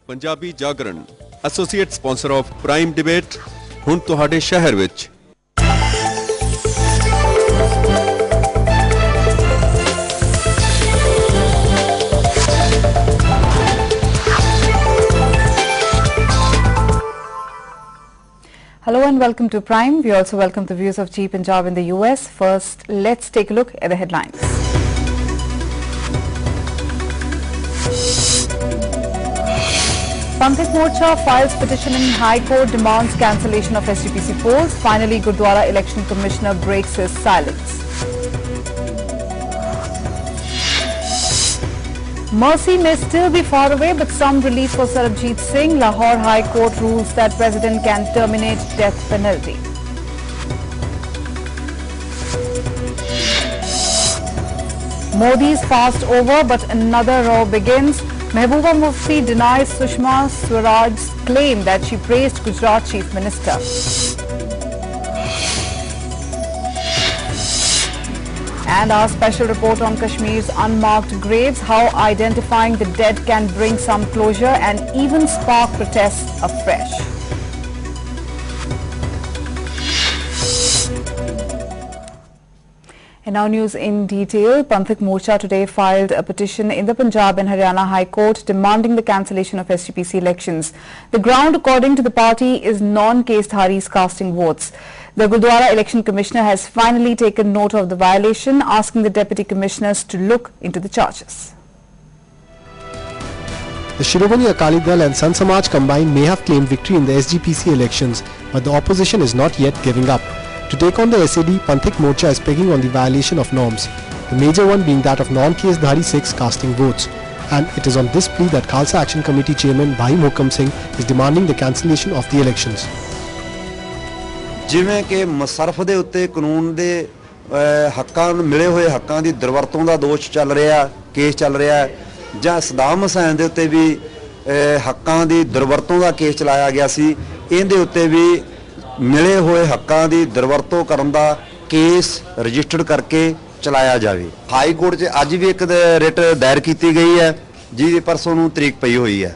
Punjabi Jagran associate sponsor of prime debate हुण तुहाडे शहर विच। Hello and welcome to Prime. We also welcome the views of G Punjab in the US. First, let's take a look at the headlines. Panthic Morcha files petition in High Court, demands cancellation of SGPC polls. Finally, Gurdwara Election Commissioner breaks his silence. Mercy may still be far away, but some relief for Sarabjit Singh. Lahore High Court rules that President can terminate death penalty. Modi's fast over, but another row begins. Mehbooba denies Sushma Swaraj's claim that she praised Gujarat Chief Minister. And our special report on Kashmir's unmarked graves, how identifying the dead can bring some closure and even spark protests afresh. And now news in detail. Panthic Morcha today filed a petition in the Punjab and Haryana High Court demanding the cancellation of SGPC elections. The ground, according to the party, is non-case Dharis casting votes. The Gurdwara Election Commissioner has finally taken note of the violation, asking the Deputy Commissioners to look into the charges. The Shiromani Akali Dal and Sant Samaj combined may have claimed victory in the SGPC elections, but the opposition is not yet giving up. To take on the SAD, Panthic Morcha is pegging on the violation of norms, the major one being that of non-case Dhari Sikhs casting votes. And it is on this plea that Khalsa Action Committee Chairman Bhai Mokham Singh is demanding the cancellation of the elections. ਜਿਵੇਂ ਕਿ ਮਸਰਫ ਦੇ ਉੱਤੇ ਕਾਨੂੰਨ ਦੇ ਹੱਕਾਂ ਨੂੰ ਮਿਲੇ ਹੋਏ ਹੱਕਾਂ ਦੀ ਦੁਰਵਰਤੋਂ ਦਾ ਦੋਸ਼ ਚੱਲ ਰਿਹਾ, ਕੇਸ ਚੱਲ ਰਿਹਾ, ਜਾਂ ਸਦਾਮ ਹੁਸੈਨ ਦੇ ਉੱਤੇ ਵੀ ਹੱਕਾਂ ਦੀ ਦੁਰਵਰਤੋਂ ਦਾ ਕੇਸ ਚਲਾਇਆ ਗਿਆ ਸੀ, ਇਹਦੇ ਉੱਤੇ ਵੀ ਮਿਲੇ ਹੋਏ ਹੱਕਾਂ ਦੀ ਦੁਰਵਰਤੋਂ ਕਰਨ ਦਾ ਕੇਸ ਰਜਿਸਟਰਡ ਕਰਕੇ ਚਲਾਇਆ ਜਾਵੇ। ਹਾਈ ਕੋਰਟ 'ਚ ਅੱਜ ਵੀ ਇੱਕ ਰਿਟ ਦਾਇਰ ਕੀਤੀ ਗਈ ਹੈ, ਜਿਹਦੀ ਪਰਸੋਂ ਨੂੰ ਤਰੀਕ ਪਈ ਹੋਈ ਹੈ।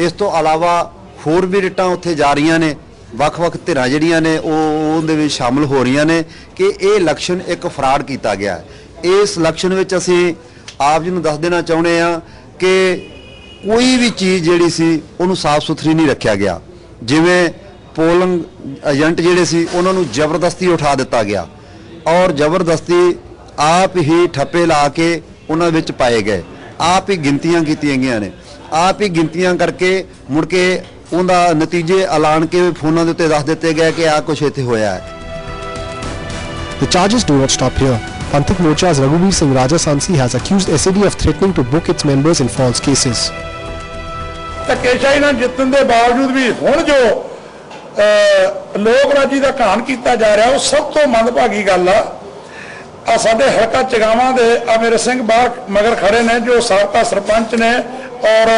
ਇਸ ਤੋਂ ਇਲਾਵਾ ਹੋਰ ਵੀ ਰਿਟਾਂ ਉੱਥੇ ਜਾ ਰਹੀਆਂ ਨੇ, ਵੱਖ-ਵੱਖ ਧਿਰਾਂ ਜਿਹੜੀਆਂ ਨੇ ਉਹ ਉਹਦੇ ਵਿੱਚ ਸ਼ਾਮਲ ਹੋ ਰਹੀਆਂ ਨੇ ਕਿ ਇਹ ਇਲੈਕਸ਼ਨ ਇੱਕ ਫਰਾਡ ਕੀਤਾ ਗਿਆ। ਇਸ ਇਲੈਕਸ਼ਨ ਵਿੱਚ ਅਸੀਂ ਆਪ ਜੀ ਨੂੰ ਦੱਸ ਦੇਣਾ ਚਾਹੁੰਦੇ ਹਾਂ ਕਿ ਕੋਈ ਵੀ ਚੀਜ਼ ਜਿਹੜੀ ਸੀ ਉਹਨੂੰ ਸਾਫ਼ ਸੁਥਰੀ ਨਹੀਂ ਰੱਖਿਆ ਗਿਆ। ਜਿਵੇਂ पोलिंग एजेंट ਜਿਹੜੇ ਸੀ ਉਹਨਾਂ ਨੂੰ ਜ਼ਬਰਦਸਤੀ ਉਠਾ ਦਿੱਤਾ ਗਿਆ ਔਰ ਜ਼ਬਰਦਸਤੀ ਆਪ ਹੀ ਠੱਪੇ ਲਾ ਕੇ ਉਹਨਾਂ ਵਿੱਚ ਪਾਏ ਗਏ, ਆਪ ਹੀ ਗਿਣਤੀਆਂ ਕੀਤੀਆਂ ਗਈਆਂ ਨੇ, ਆਪ ਹੀ ਗਿਣਤੀਆਂ ਕਰਕੇ ਮੁੜ ਕੇ ਉਹਦਾ ਨਤੀਜੇ ਐਲਾਨ ਕੇ ਫੋਨਾਂ ਦੇ ਉੱਤੇ ਦੱਸ ਦਿੱਤੇ ਗਏ ਕਿ ਆ ਕੁਝ ਇੱਥੇ ਹੋਇਆ ਹੈ। The charges do not stop here. Panthic Morcha's Singh Rajasansi has accused SAD of threatening to book its members in false cases. ਧੱਕੇਸ਼ਾਹੀ ਨਾਲ ਜਿੱਤਣ ਦੇ ਬਾਵਜੂਦ ਵੀ ਹੁਣ ਜੋ ਲੋਕ ਰਾਜੀ ਦਾ ਘਾਣ ਕੀਤਾ ਜਾ ਰਿਹਾ ਉਹ ਸਭ ਤੋਂ ਮੰਦਭਾਗੀ ਗੱਲ ਆ। ਸਾਡੇ ਹਲਕਾ ਚਗਾਵਾਂ ਦੇ ਆ ਮੇਰੇ ਸਿੰਘ ਬਾਹਰ ਮਗਰ ਖੜੇ ਨੇ ਜੋ ਸਾਬਕਾ ਸਰਪੰਚ ਨੇ ਔਰ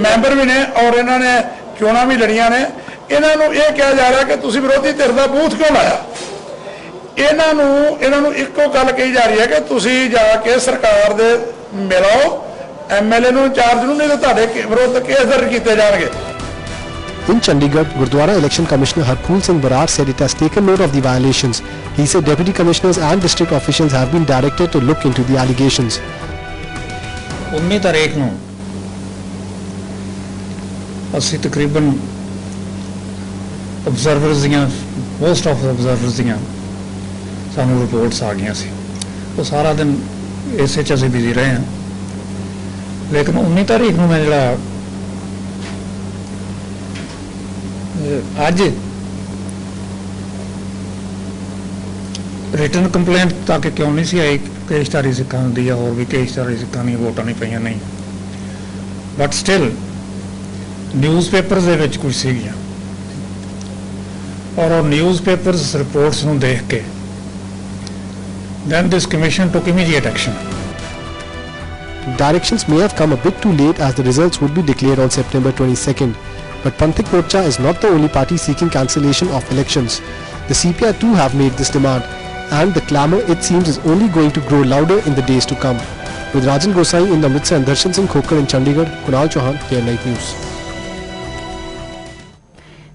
ਮੈਂਬਰ ਵੀ ਨੇ ਔਰ ਇਹਨਾਂ ਨੇ ਚੋਣਾਂ ਵੀ ਲੜੀਆਂ ਨੇ। ਇਹਨਾਂ ਨੂੰ ਇਹ ਕਿਹਾ ਜਾ ਰਿਹਾ ਕਿ ਤੁਸੀਂ ਵਿਰੋਧੀ ਧਿਰ ਦਾ ਬੂਥ ਕਿਉਂ ਲਾਇਆ। ਇਹਨਾਂ ਨੂੰ ਇੱਕੋ ਗੱਲ ਕਹੀ ਜਾ ਰਹੀ ਹੈ ਕਿ ਤੁਸੀਂ ਜਾ ਕੇ ਸਰਕਾਰ ਦੇ ਮਿਲੋ MLA ਨੂੰ ਇੰਚਾਰਜ ਨੂੰ, ਨਹੀਂ ਤਾਂ ਤੁਹਾਡੇ ਵਿਰੁੱਧ ਕੇਸ ਦਰਜ ਕੀਤੇ ਜਾਣਗੇ। In Chandigarh, Gurdwara Election Commissioner Harpool Singh Barar said it has taken note of the violations. He said deputy commissioners and district officials have been directed to look into the allegations. 19 ਤਾਰੀਖ ਨੂੰ ਅਸੀਂ ਤਕਰੀਬਨ ਅਬਜ਼ਰਵਰਸ ਦੀਆਂ most of ਅਬਜ਼ਰਵਰਸ ਦੀਆਂ ਸਾਨੂੰ reports ਆ ਗਈਆਂ ਸੀ। ਉਹ ਸਾਰਾ ਦਿਨ ਇਸੇ 'ਚ ਅਸੀਂ ਬਿਜ਼ੀ ਰਹੇ ਹਾਂ। ਲੇਕਿਨ 19 ਤਾਰੀਖ ਨੂੰ ਮੈਂ ਜਿਹੜਾ ਅੱਜ ਰਿਟਨ ਕੰਪਲੇਂਟ ਤਾਂ ਕਿ ਕਿਉਂ ਨਹੀਂ ਸੀ ਆਈ ਕੇਸਧਾਰੀ ਸਿੱਖਾਂ ਦੀ ਜਾਂ ਹੋਰ ਵੀ ਕੇਸਧਾਰੀ ਸਿੱਖਾਂ ਦੀਆਂ ਵੋਟਾਂ ਨਹੀਂ ਪਈਆਂ, ਨਹੀਂ, ਬਟ ਸਟਿਲ ਨਿਊਜ਼ਪੇਪਰਸ ਦੇ ਵਿੱਚ ਕੁਝ ਸੀਗੀਆਂ ਔਰ ਉਹ ਨਿਊਜ਼ਪੇਪਰਸ ਰਿਪੋਰਟਸ ਨੂੰ ਦੇਖ ਕੇ then this commission took immediate action. Directions may have come a bit too late as the results would be declared on September 22nd. But Panthic Morcha is not the only party seeking cancellation of elections. The CPI too have made this demand, and the clamour, it seems, is only going to grow louder in the days to come. With Rajan Gosai in Amritsar and Darshan Singh Khokar in Chandigarh, Kunal Chauhan, KN9 News.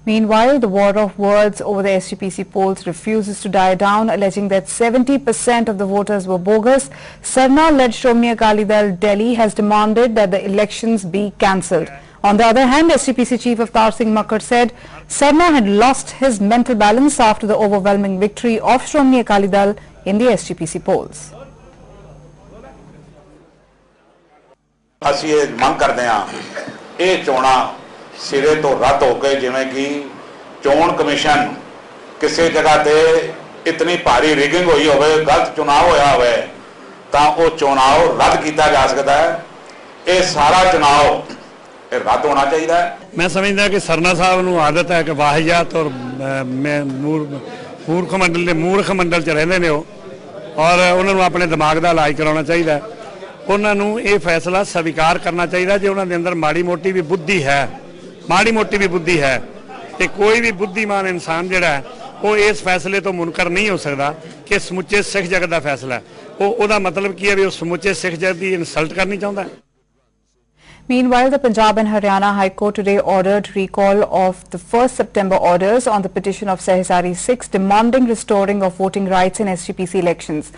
Meanwhile, the war of words over the SGPC polls refuses to die down, alleging that 70% of the voters were bogus. Sarna-led Shromani Akali Dal Delhi has demanded that the elections be cancelled. On the other hand, SGPC Chief Avtar Singh Makkar said Sarna had lost his mental balance after the overwhelming victory of Shromani Akali Dal in the SGPC polls. ਅਸੀਂ ਇਹ ਮੰਗ ਕਰਦੇ ਹਾਂ ਇਹ ਚੋਣਾਂ ਸਿਰੇ ਤੋਂ ਰੱਦ ਹੋ ਕੇ ਜਿਵੇਂ ਕਿ ਚੋਣ ਕਮਿਸ਼ਨ ਕਿਸੇ ਜਗ੍ਹਾ ਤੇ ਇਤਨੀ ਭਾਰੀ ਰਿਗਿੰਗ ਹੋਈ ਹੋਵੇ ਗਲਤ ਚੁਣਾਵ ਹੋਇਆ ਹੋਵੇ ਤਾਂ ਉਹ ਚੁਣਾਵ ਰੱਦ ਕੀਤਾ ਜਾ ਸਕਦਾ ਹੈ ਇਹ ਸਾਰਾ ਚੁਣਾਵ ਇਹ ਰੱਦ ਹੋਣਾ ਚਾਹੀਦਾ ਹੈ मैं समझदा कि सरना साहब ਨੂੰ आदत है कि वाहियात और मूर्ख मंडल च रहिंदे ने और ਉਹਨਾਂ ਨੂੰ ਆਪਣੇ ਦਿਮਾਗ ਦਾ ਇਲਾਜ ਕਰਾਉਣਾ ਚਾਹੀਦਾ ਹੈ ਉਹਨਾਂ ਨੂੰ ਇਹ ਫੈਸਲਾ ਸਵੀਕਾਰ ਕਰਨਾ ਚਾਹੀਦਾ ਜੇ ਉਹਨਾਂ ਦੇ ਅੰਦਰ ਮਾੜੀ ਮੋਟੀ ਵੀ ਬੁੱਧੀ ਹੈ ਤੇ ਕੋਈ ਵੀ ਬੁੱਧੀਮਾਨ ਇਨਸਾਨ ਜਿਹੜਾ ਉਹ ਇਸ ਫੈਸਲੇ ਤੋਂ ਮੁਨਕਰ ਨਹੀਂ ਹੋ ਸਕਦਾ ਕਿ ਸਮੁੱਚੇ ਸਿੱਖ ਜਗਤ ਦਾ ਫੈਸਲਾ ਉਹਦਾ ਮਤਲਬ ਕੀ ਹੈ ਵੀ ਉਹ ਸਮੁੱਚੇ ਸਿੱਖ ਜਗਤ ਦੀ ਇਨਸਲਟ ਕਰਨੀ ਚਾਹੁੰਦਾ ਹੈ Meanwhile, the Punjab and Haryana High Court today ordered recall of the 1st September orders on the petition of Sahesari 6 demanding restoring of voting rights in SGPC elections.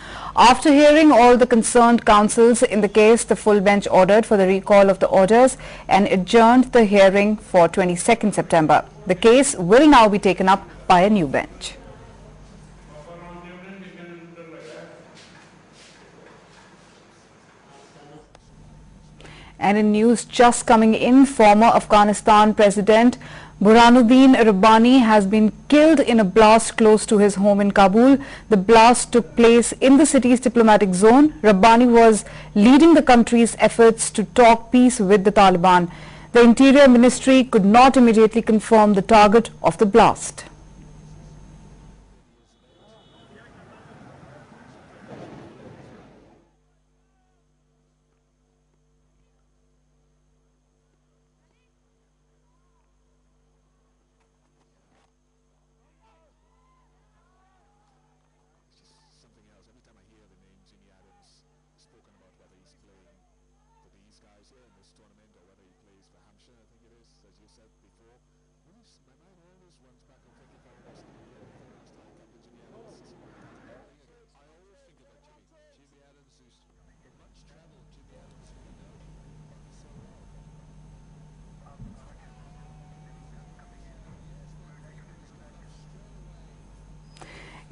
After hearing all the concerned counsels in the case, the full bench ordered for the recall of the orders and adjourned the hearing for 22nd September. The case will now be taken up by a new bench. And in news just coming in, former Afghanistan President Burhanuddin Rabbani has been killed in a blast close to his home in Kabul. The blast took place in the city's diplomatic zone. Rabbani was leading the country's efforts to talk peace with the Taliban. The Interior Ministry could not immediately confirm the target of the blast.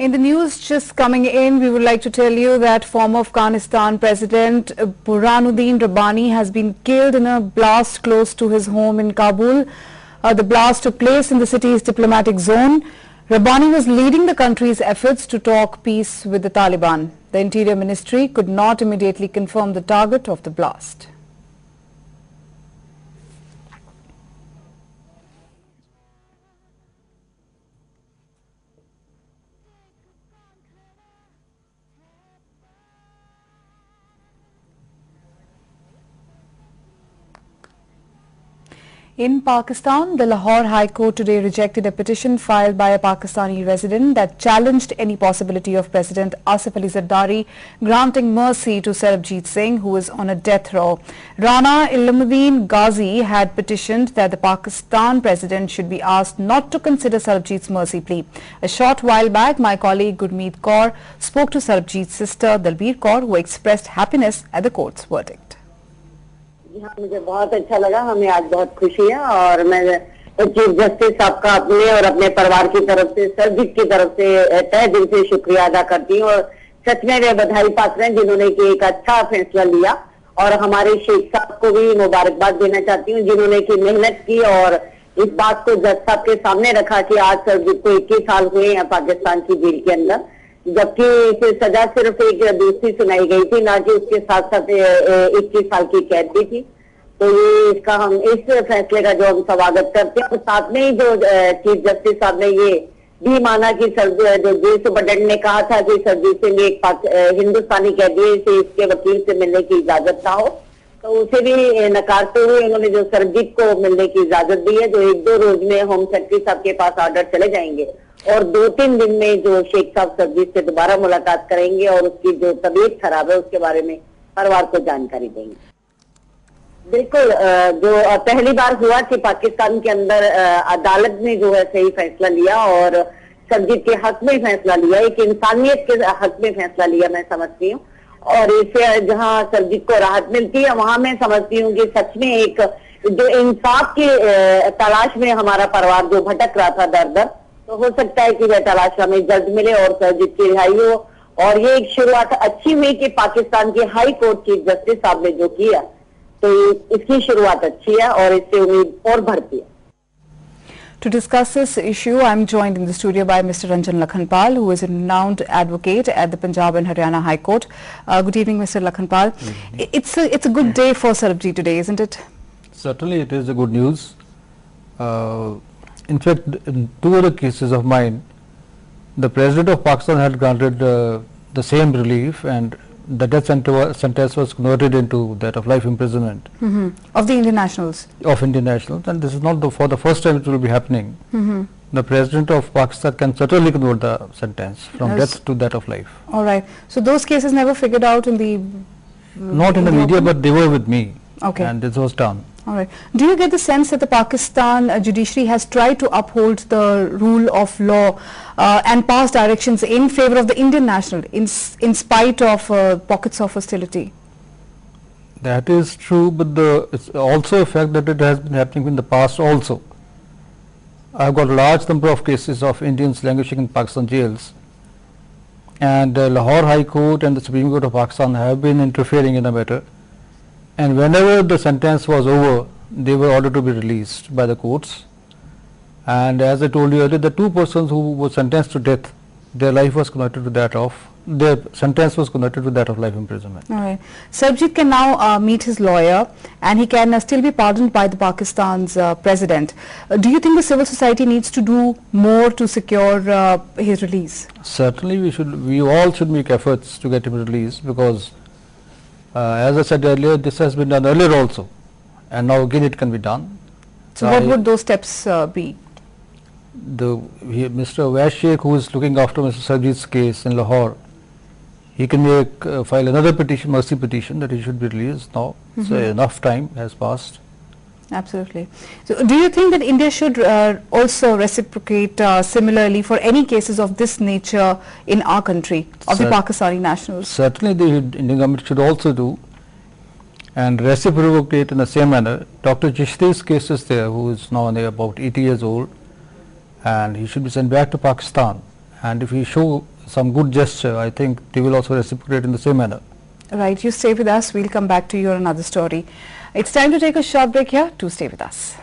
In the news just coming in, we would like to tell you that former Afghanistan President Burhanuddin Rabbani has been killed in a blast close to his home in Kabul. The blast took place in the city's diplomatic zone. Rabbani was leading the country's efforts to talk peace with the Taliban. The Interior Ministry could not immediately confirm the target of the blast. In Pakistan, the Lahore High Court today rejected a petition filed by a Pakistani resident that challenged any possibility of President Asif Ali Zardari granting mercy to Sarabjit Singh, who is on a death row. Rana Ilmuddin Ghazi had petitioned that the Pakistan president should be asked not to consider Sarabjit's mercy plea. A short while back, my colleague Gurmeet Kaur spoke to Sarabjit's sister Dalbir Kaur, who expressed happiness at the court's verdict. हाँ मुझे बहुत अच्छा लगा हमें आज बहुत खुशी है और मैं चीफ जस्टिस साहब का अपने और अपने परिवार की तरफ से सरजीत की तरफ से तहे दिल से शुक्रिया अदा करती हूँ और सच में वे बधाई पात्र हैं जिन्होंने कि एक अच्छा फैसला लिया और हमारे शेख साहब को भी मुबारकबाद देना चाहती हूँ जिन्होंने की मेहनत की और इस बात को जज साहब के सामने रखा कि आज सरजीत को 21 साल हुए हैं पाकिस्तान की जेल के अंदर, जबकि इसे सजा सिर्फ एक दूसरी सुनाई गई थी, ना कि उसके साथ साथ 21 साल की कैद भी थी। तो ये इसका हम इस फैसले का जो हम स्वागत करते हैं और साथ में ही जो चीफ जस्टिस साहब ने ये भी माना कि जो जेल सुपरिटेंडेंट ने कहा था कि सरजीत सिंह एक हिंदुस्तानी कैदी से इसके वकील से मिलने की इजाजत ना हो, तो उसे भी नकारते हुए उन्होंने जो सरजीत को मिलने की इजाजत दी है, जो 1-2 रोज में होम सेक्रेटरी साहब के पास ऑर्डर चले जाएंगे और 2-3 दिन में जो शेख साहब सरजीत से दोबारा मुलाकात करेंगे और उसकी जो तबीयत खराब है उसके बारे में परिवार को जानकारी देंगे। बिल्कुल, जो पहली बार हुआ कि पाकिस्तान के अंदर अदालत ने जो है सही फैसला लिया और सरबजीत के हक में फैसला लिया, एक इंसानियत के हक में फैसला लिया, मैं समझती हूँ। और इससे जहाँ सरबजीत को राहत मिलती है वहां मैं समझती हूँ कि सच में एक जो इंसाफ की तलाश में हमारा परिवार जो भटक रहा था दर दर, तो हो सकता है कि वह तलाश हमें जल्द मिले और सरबजीत की रिहाई हो। और ये एक शुरुआत अच्छी हुई कि पाकिस्तान के हाई कोर्ट चीफ जस्टिस साहब ने जो किया, तो इसकी शुरुआत अच्छी है और इससे उम्मीद और बढ़ती है। To discuss this issue, I am joined in the studio by Mr. Ranjan Lakhanpal, who is a renowned advocate at the Punjab and Haryana High Court. Good evening, Mr. Lakhanpal. It's a good day for Sarabjit today, isn't it? Certainly it is a good news. In fact, in two other cases of mine, the President of Pakistan had granted the same relief, and the death sentence was converted into that of life imprisonment. Of the Indian nationals? Of Indian nationals, and this is not for the first time it will be happening. The President of Pakistan can certainly convert the sentence from death to that of life. All right. So those cases never figured out in the... Not in the media, but they were with me. Okay. And this was done. All right. Do you get the sense that the Pakistan judiciary has tried to uphold the rule of law and pass directions in favor of the Indian national in spite of pockets of hostility? That is true, but it's also a fact that it has been happening in the past also. I have got a large number of cases of Indians languishing in Pakistan jails, and Lahore High Court and the Supreme Court of Pakistan have been interfering in the matter. And whenever the sentence was over, they were ordered to be released by the courts. And as I told you earlier, the two persons who were sentenced to death, their life was converted to that of, their sentence was converted to that of life imprisonment. All right. Sarabjit can now meet his lawyer, and he can still be pardoned by the Pakistan's president. Do you think the civil society needs to do more to secure his release? Certainly we all should make efforts to get him released, because as I said earlier, this has been done earlier also, and now again it can be done. So what would those steps be? Mr. Awais Sheikh, who is looking after Mr. Sarabjit's case in Lahore, he can file another petition, mercy petition, that he should be released now. So enough time has passed. Absolutely. So do you think that India should also reciprocate similarly for any cases of this nature in our country, of the Pakistani nationals? Certainly the Indian government should also do and reciprocate in the same manner. Dr. Chishti's case is there, who is now about 80 years old, and he should be sent back to Pakistan. And if he show some good gesture, I think they will also reciprocate in the same manner. Right, you stay with us. We'll come back to you on another story. It's time to take a short break here. Do stay with us.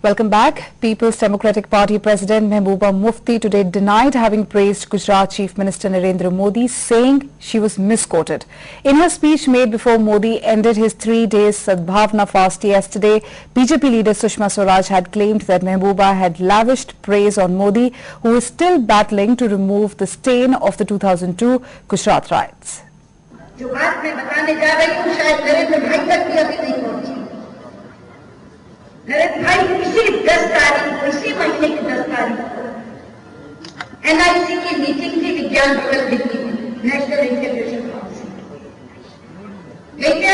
Welcome back. People's Democratic Party President Mehbooba Mufti today denied having praised Gujarat Chief Minister Narendra Modi, saying she was misquoted. In her speech made before Modi ended his 3-day Sadbhavna fast yesterday, BJP leader Sushma Swaraj had claimed that Mehbooba had lavished praise on Modi, who is still battling to remove the stain of the 2002 Gujarat riots. Narendra भाई इसी 10 तारीख को, इसी महीने की 10 तारीख को NIC की मीटिंग थी विज्ञान भवन दिल्ली में, नेशनल इंटीग्रेशन काउंसिल। लेकिन